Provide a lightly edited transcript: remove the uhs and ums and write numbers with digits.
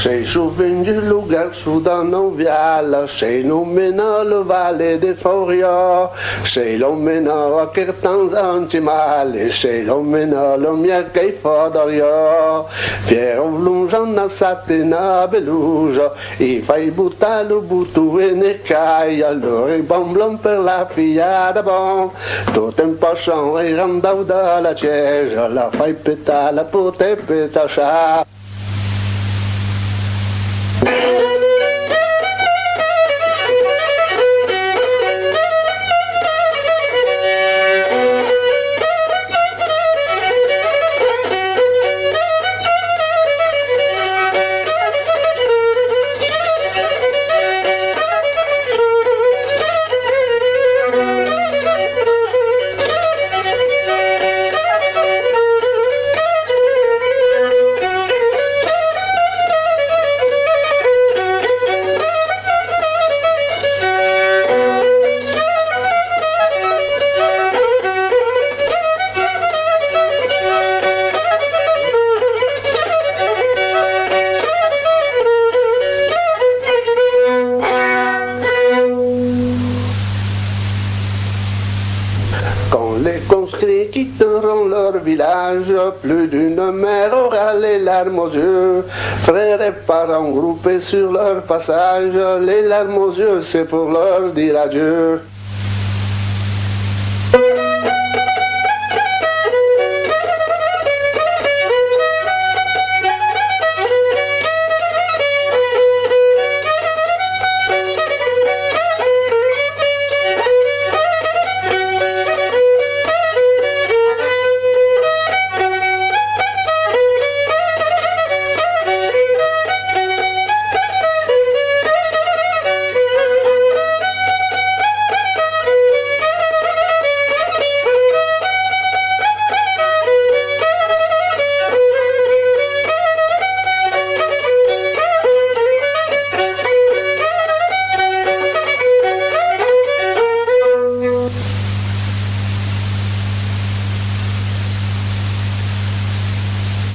Sei vem de lugar sudanuvial, sei nomina le vale de Foria, sei l'omena a Kertans antimale, sei l'omena le mia che fodaria, fiero vlungiana satina beluja, e fai buttalo buttu e ne cai, allora i bamblam per la figlia da bon, tout un pochon e randau da la ciege, la fai petala pour te petacha. Quand les conscrits quitteront leur village, plus d'une mère aura les larmes aux yeux. Frères et parents groupés sur leur passage, les larmes aux yeux, c'est pour leur dire adieu.